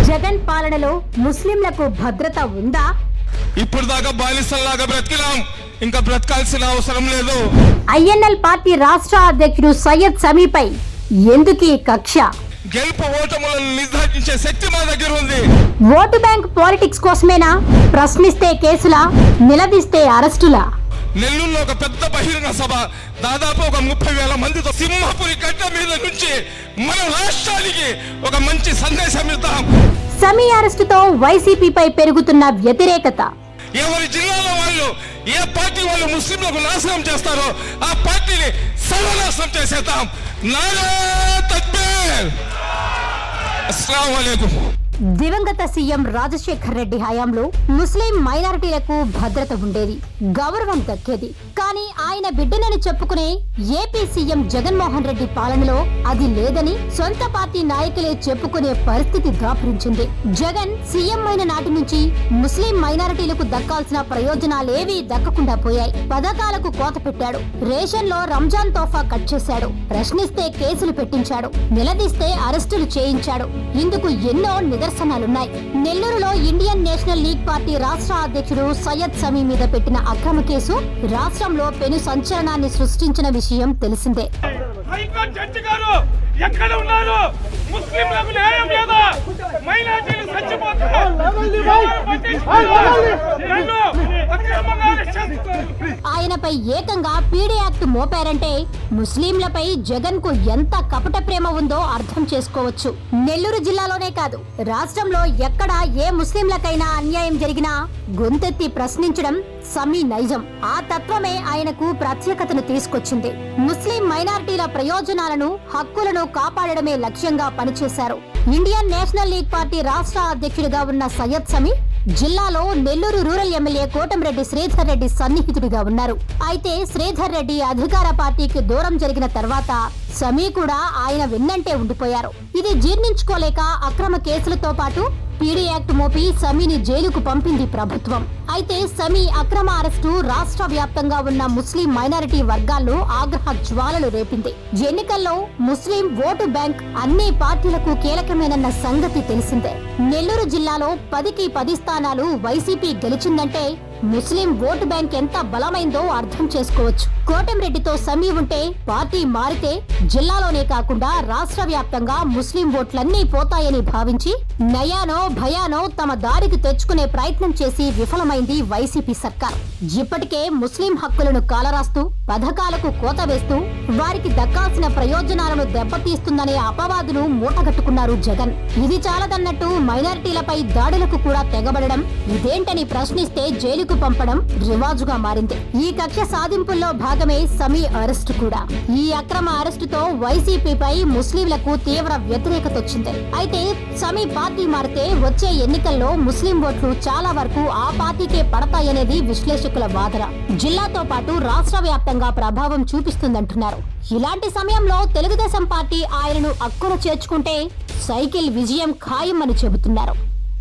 జగన్ పాలనలో ముస్లింలకు భద్రత ఉందా? ఇప్పుడు దాకా బానిసల్లాగా బ్రతికినాం, ఇంకా బ్రతకాల్సిన అవసరం లేదు. ఐఎన్ఎల్ పార్టీ రాష్ట్ర అధ్యక్షుడు సయ్యద్ సమీపై ఎందుకీ కక్ష? గెలుపు ఓటములను నిర్ధారించే శక్తి మా దగ్గర ఉంది. ఓటు బ్యాంక్ పాలిటిక్స్ కోసమేనా? ప్రశ్నిస్తే కేసులా, నిలదీస్తే అరెస్టులా? నెల్లూరులో ఒక పెద్ద బహిరంగ సభ, దాదాపు ఒక 30,000 మందితో సింహపురి గడ్డ మీద నుంచి మన రాష్ట్రానికి ఒక మంచి సందేశం ఇద్దాం. సమీ అరెస్టుతో వైసీపీపై పెరుగుతున్న వ్యతిరేకత. ఎవరి జిల్లాలో వాళ్ళు ఏ పార్టీ వాళ్ళు ముస్లింలకు నాశనం చేస్తారో ఆ పార్టీని సర్వనాశనం చేసేద్దాం. నారే తక్బీర్. అస్సలాము అలైకుం. దివంగత సీఎం రాజశేఖర్ రెడ్డి హయాంలో ముస్లిం మైనారిటీలకు భద్రత ఉండేది, గౌరవం దక్కేది. కానీ ఆయన బిడ్డనని చెప్పుకునే ఏపీ సీఎం జగన్మోహన్ రెడ్డి పాలనలో అది లేదని సొంత పార్టీ నాయకులే చెప్పుకునే పరిస్థితి దాపురించింది. జగన్ సీఎం అయిన నాటి నుంచి ముస్లిం మైనారిటీలకు దక్కాల్సిన ప్రయోజనాలేవీ దక్కకుండా పోయాయి. పథకాలకు కోత పెట్టాడు, రేషన్ లో రంజాన్ తోఫా కట్ చేశాడు, ప్రశ్నిస్తే కేసులు పెట్టించాడు, నిలదీస్తే అరెస్టులు చేయించాడు. ఇందుకు ఎన్నో నిదర్శనాలున్నాయి. నెల్లూరులో ఇండియన్ నేషనల్ లీగ్ పార్టీ రాష్ట్ర అధ్యక్షుడు సయ్యద్ సమీ మీద పెట్టిన అక్రమ కేసు రాష్ట్రంలో పెను సంచలనాన్ని సృష్టించిన విషయం తెలిసిందే. హైకోర్టు జడ్జి గారు ఎక్కడ ఉన్నారు? ముస్లింలకు న్యాయం లేదా? మైనారిటీలు చచ్చిపోతారు. ఆయనపై ఏకంగా పీడీ యాక్ట్ మోపారంటే ముస్లింలపై జగన్ కు ఎంత కపట ప్రేమ ఉందో అర్థం చేసుకోవచ్చు. నెల్లూరు జిల్లాలోనే కాదు, రాష్ట్రంలో ఎక్కడ ఏ ముస్లింలకైనా అన్యాయం జరిగినా గొంతెత్తి ప్రశ్నించడం సమీ నైజం. ఆ తత్వమే ఆయనకు ప్రత్యేకతను తీసుకొచ్చింది. ముస్లిం మైనారిటీల ప్రయోజనాలను, హక్కులను కాపాడడమే లక్ష్యంగా పనిచేశారు. ఇండియన్ నేషనల్ లీగ్ పార్టీ రాష్ట్ర అధ్యక్షుడిగా ఉన్న సయ్యద్ సమీ జిల్లాలో నెల్లూరు రూరల్ ఎమ్మెల్యే కోటంరెడ్డి శ్రీధర్ రెడ్డి సన్నిహితుడిగా ఉన్నారు. అయితే శ్రీధర్ రెడ్డి అధికార పార్టీకి దూరం జరిగిన తర్వాత సమీ కూడా ఆయన వెన్నంటే ఉండిపోయారు. ఇది జీర్ణించుకోలేక అక్రమ కేసులతో పాటు పీడీ యాక్ట్ మోపి సమీని జైలుకు పంపింది ప్రభుత్వం. అయితే సమీ అక్రమ అరెస్టు రాష్ట్ర వ్యాప్తంగా ఉన్న ముస్లిం మైనారిటీ వర్గాల్లో ఆగ్రహ జ్వాలలు రేపింది. ఎన్నికల్లో ముస్లిం ఓటు బ్యాంక్ అన్ని పార్టీలకు కీలకమేనన్న సంగతి తెలిసిందే. నెల్లూరు జిల్లాలో 10కి 10 స్థానాలు వైసీపీ గెలిచిందంటే ముస్లిం ఓటు బ్యాంక్ ఎంత బలమైందో అర్థం చేసుకోవచ్చు. కోటంరెడ్డితో సమీ ఉంటే, పార్టీ మారితే జిల్లాలోనే కాకుండా రాష్ట్ర వ్యాప్తంగా ముస్లిం ఓట్లన్నీ పోతాయని భావించి నయానో భయానో తమ దారికి తెచ్చుకునే ప్రయత్నం చేసి విఫలమైంది వైసీపీ సర్కార్. ఇప్పటికే ముస్లిం హక్కులను కాలరాస్తూ, పథకాలకు కోత వేస్తూ, వారికి దక్కాల్సిన ప్రయోజనాలను దెబ్బతీస్తుందనే అపవాదును మూటగట్టుకున్నారు జగన్. ఇది చాలదన్నట్టు మైనారిటీలపై దాడులకు కూడా తెగబడడం, ఇదేంటని ప్రశ్నిస్తే జైలుకు పంపడం రివాజుగా మారింది. ఈ కక్ష సాధింపుల్లో భాగమే సమీ అరెస్టు కూడా. ఈ అక్రమ అరెస్టుతో వైసీపీపై ముస్లింలకు తీవ్ర వ్యతిరేకత వచ్చింది. అయితే సమీ పార్టీ మారితే వచ్చే ఎన్నికల్లో ముస్లిం ఓట్లు చాలా వరకు ఆ పార్టీకే పడతాయనేది విశ్లేషకుల వాదన. జిల్లాతో పాటు రాష్ట్ర వ్యాప్తంగా ప్రభావం చూపిస్తుందంటున్నారు. ఇలాంటి సమయంలో తెలుగుదేశం పార్టీ ఆయనను అక్కున చేర్చుకుంటే సైకిల్ విజయం ఖాయం అని చెబుతున్నారు.